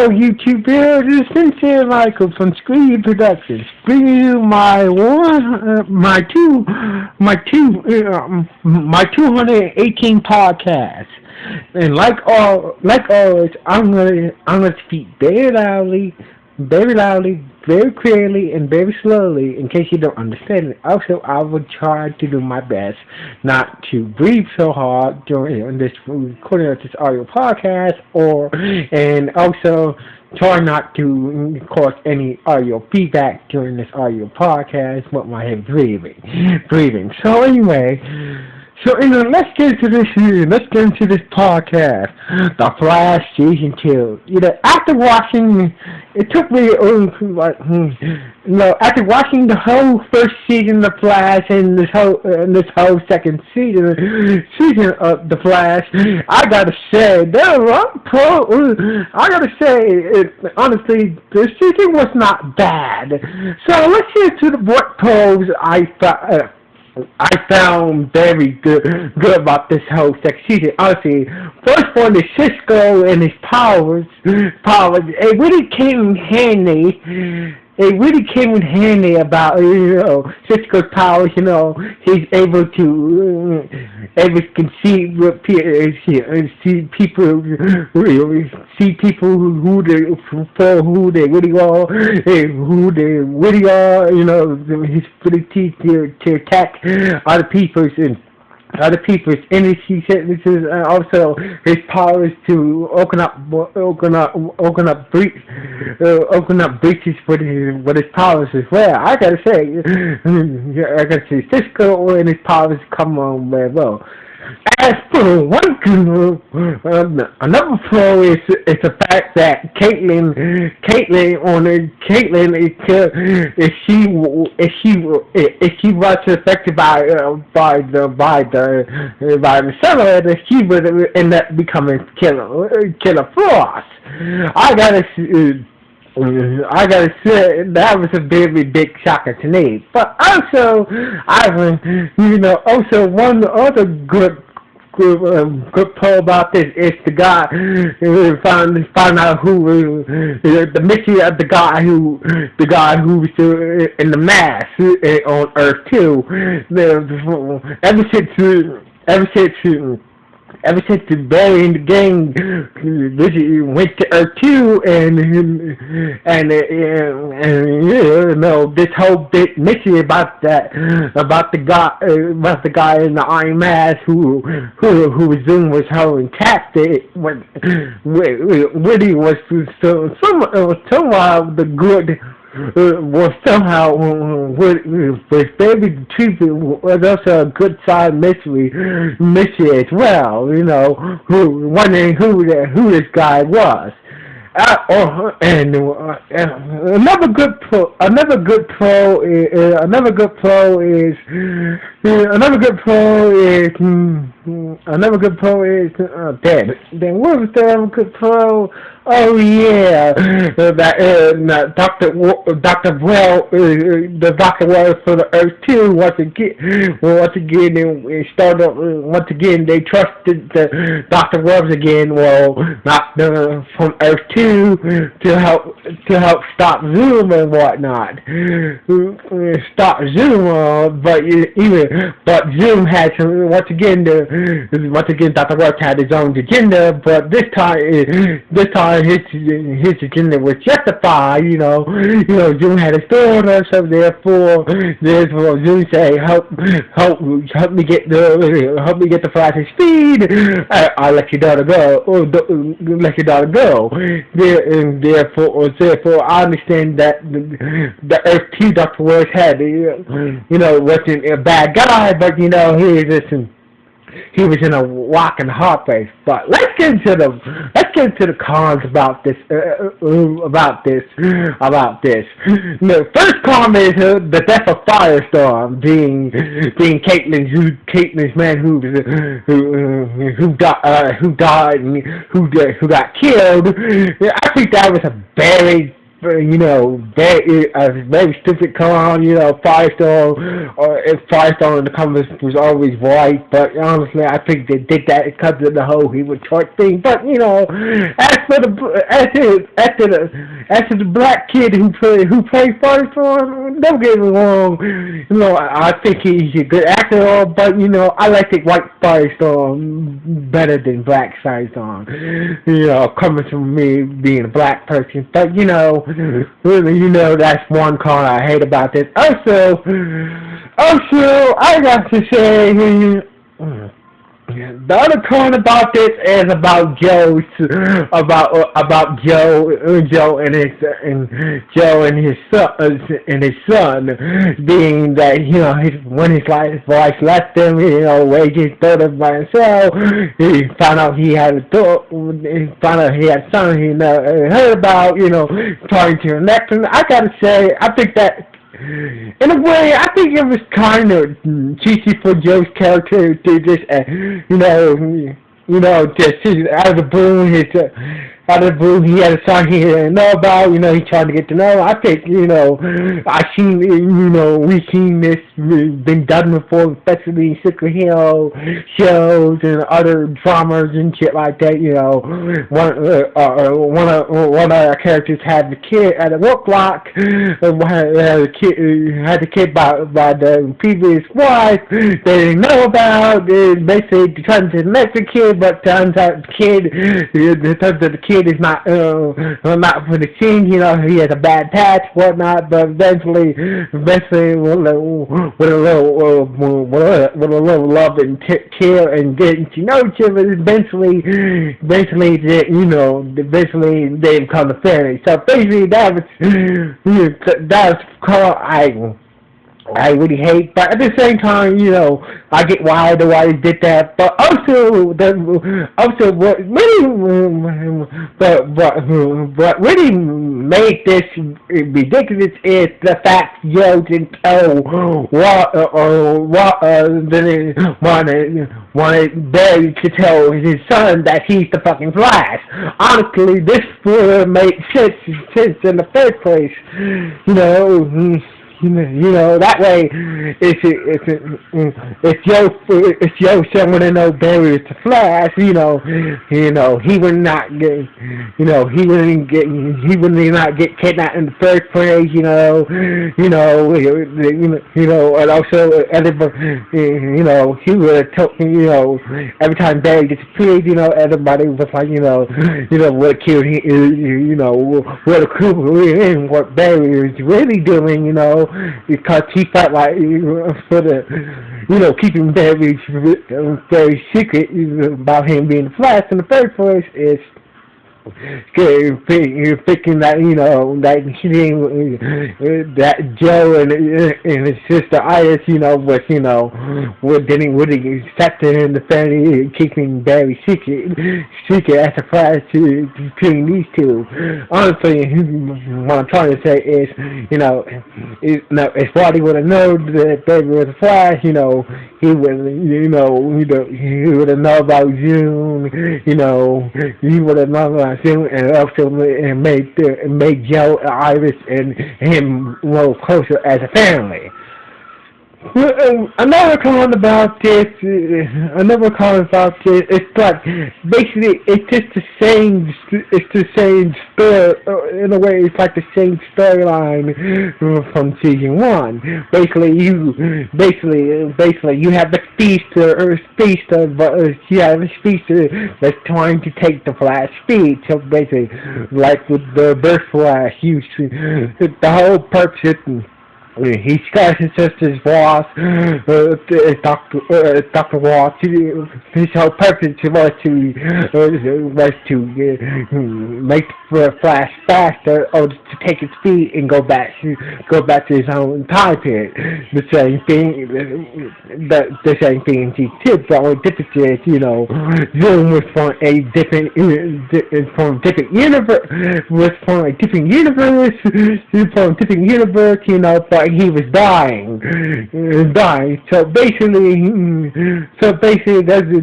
Hello, YouTube viewers. This is Sincere Michael from Screen Productions, bringing you my 218 podcasts. And like always, I'm gonna speak very loudly, very clearly, and very slowly in case you don't understand it. Also, I will try to do my best not to breathe so hard during this recording of this audio podcast, and also try not to cause any audio feedback during this audio podcast with my heavy breathing. So anyway. Let's get into this podcast, The Flash Season 2. After watching, it took me, after watching the whole first season of The Flash and this whole second season of The Flash, I gotta say, honestly, the season was not bad. So let's get to what pros I found very good about this whole second season. Honestly, first one is Cisco and his powers. It really came in handy. It really came in handy about Cisco's powers. He's able to see people who they really are, who they really are. His ability to attack other people's energy sentences, and also his powers to open up breaches with his powers as well. I gotta say, Cisco and his powers come on very well. As for another flaw is the fact that Caitlin if she was affected by the accelerator, she would end up becoming Killer Frost. I gotta say that was a very big shocker to me. But also, one other good pro about this is the guy who found out who the mystery of the guy who was in the mask on Earth 2. Ever since the very end of the game, went to Earth 2, this whole big mystery about the guy in the Iron Mask who Zoom was holding captive, really was somehow the good. Was somehow was very treated was also a good side mystery as well. Wondering who this guy was. Another good pro is dead. Then what was the other good pro? Oh yeah, Dr. Well, the Dr. Wells for the Earth 2 once again they trusted the Dr. Wells again. Well, not from Earth 2 to help stop Zoom and whatnot. Stop Zoom, but Zoom had once again Dr. Wells had his own agenda, but this time his agenda was justified. Zoom had a daughter, so therefore Zoom say, help me get the Flash's speed. I'll let your daughter go. Therefore, I understand that the Earth 2 Dr. Wells had, wasn't a bad guy, but he was in a rock and hard place. But let's get into the cons about this. The first con is the death of Firestorm, being Caitlin's man who died and who got killed. I think that was a very very, a very stupid clown, Firestorm, or if Firestorm in the comics was always white, but honestly, I think they did that because of the whole he was short thing. But as for the as to the black kid who played Firestorm, don't get me wrong, I think he's a good actor, but I like the white Firestorm better than black Firestorm. Coming from me being a black person, but that's one con I hate about this. Also, I got to say, the other con about this is about Joe and his son being that when his wife left him, wages started by himself. He found out he had a son he never heard about. Trying to connect him. I gotta say, I think that. In a way, I think it was kind of cheesy for Joe's character to just, just out of the blue, he had a song he didn't know about. He tried to get to know. I think, we've seen this been done before, especially in superhero shows and other dramas and shit like that. One of our characters had the kid at a work block, had the kid by the previous wife. They didn't know about. They basically trying to connect the kid, but turns out the kid is not for the scene. He has a bad patch, whatnot. But eventually, with a little love and care and getting to know each other, eventually they become a family. So basically, that was I really hate, but at the same time, I get why he did that. But what really made this ridiculous is the fact Joe didn't tell wanted Barry to tell his son that he's the fucking Flash. Honestly, this would have made sense in the first place. That way, if Joe someone to know Barry is the Flash, he would not get, he would not get kidnapped in the first place, and also everybody, he would have told, every time Barry disappeared, everybody was like, what killed him, what a crew in what Barry is really doing, because he felt like keeping very secret about him being the Flash in the first place is thinking that that Joe and his sister Iris didn't really accept it in the family, keeping Barry secret as a Flash between these two. Honestly, what I'm trying to say is if Roddy would have known that Barry was a Flash, he would have known about June, he would have known about June, and also made Joe, Iris, and him more closer as a family. Another comment about this, it's like, basically, it's just the same story, in a way, it's like the same storyline from season 1. Basically, you have the speedster, but you have a speedster that's trying to take the Flash speed, so basically, like with the Burst Flash, the whole purpose he got his sister's boss, Dr. Ross. His whole purpose was to make the Flash faster, or to take his speed and go back to his own time period. The same thing in G2. The only difference is, Zoom was from a different universe, but but he was dying. So basically,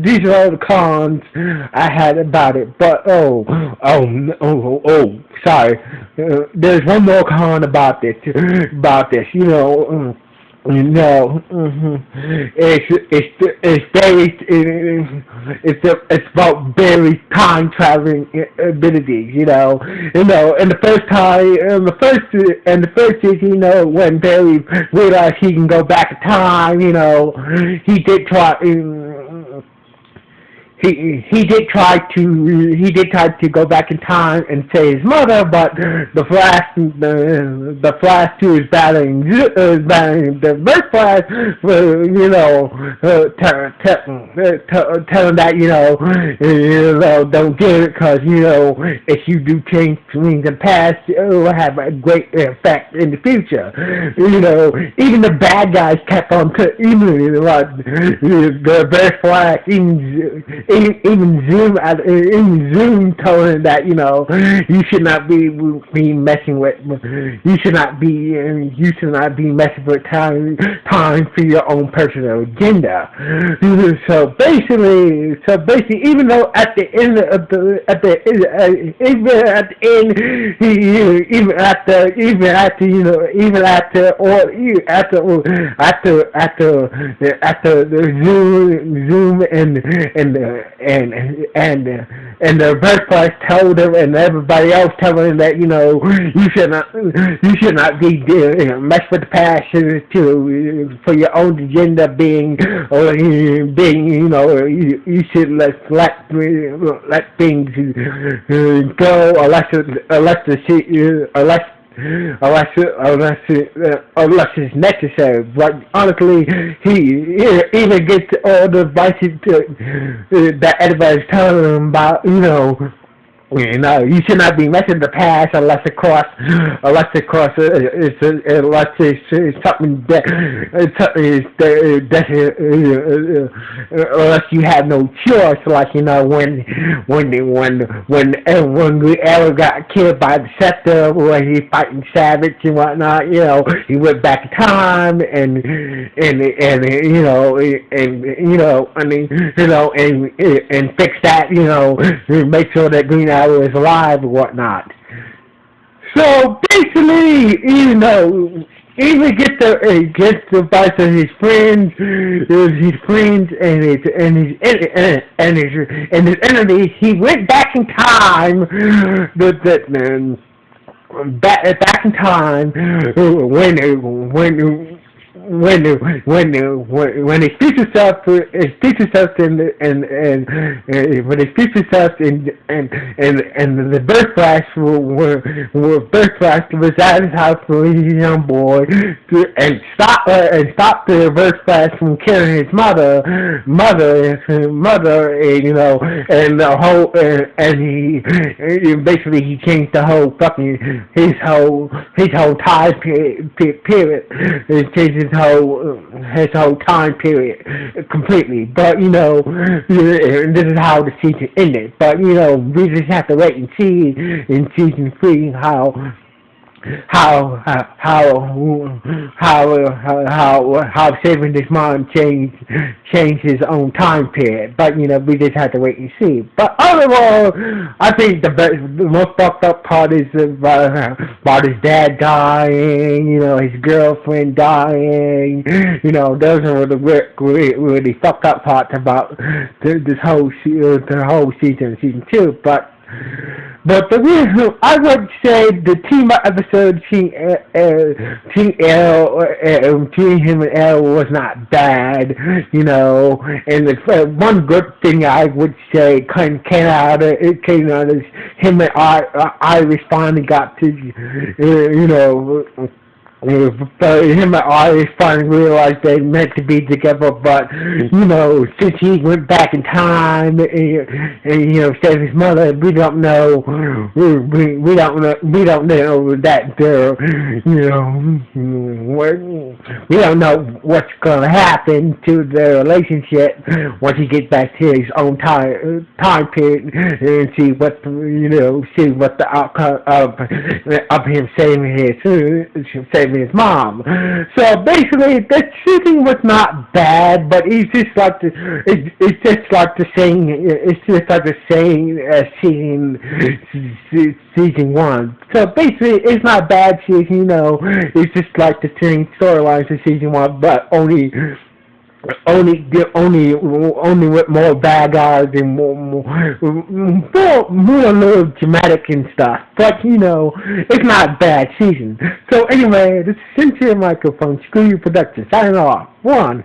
these are all the cons I had about it. But sorry. There's one more con about this. It's about Barry's time traveling abilities. And the first is when Barry realized he can go back in time. He did try. He did try to go back in time and save his mother, but the Flash too is battling the Red Flash, telling that don't get it because if you do change things in the past, it will have a great effect in the future. Even the bad guys kept on even the Red Flash even Zoom told him that you should not be messing with time for your own personal agenda. So basically, even though at the end after the Zoom and the Red Flash told him, and everybody else telling him that you should not be mess with the past for your own agenda you should let things go unless it's necessary. But honestly, he even gets all the advice that everybody's telling him about. You should not be messing the past unless it's something unless you have no choice. Like when Arrow got killed by the Scepter, when he fighting Savage and whatnot. He went back in time and fix that. Make sure that Green Arrow is alive or whatnot. So basically, even gets the advice of his friends, and his enemies. He went back in time, back in time when his future self and the Birth Flash Birth Flash was at his house when he was a young boy and stop the Birth Flash from killing his mother and the whole and he basically he changed the whole fucking his whole time period. He changed his whole time period completely. But this is how the season ended. But we just have to wait and see in season 3 how saving this mom changed his own time period. But we just have to wait and see. But overall, I think the most fucked up part is about his dad dying, his girlfriend dying. Those are the really fucked up parts about this whole season 2. But the reason I would say the team episode between him and Arrow was not bad, and the one good thing I would say came out of him and Iris finally got to, him and Iris finally realized they meant to be together, but since he went back in time and saved his mother, we don't know that we don't know what's gonna happen to their relationship once he gets back to his own time period and see what the outcome of him saving saving his mom. So basically, the shooting was not bad, but it's just like it's just like the saying, season one. So basically, it's not bad season, it's just like the same storylines of season one, but only with more bad guys and more a little dramatic and stuff. But it's not bad season. So anyway, this is Sincere Microphone, Screw You Productions, signing off. One.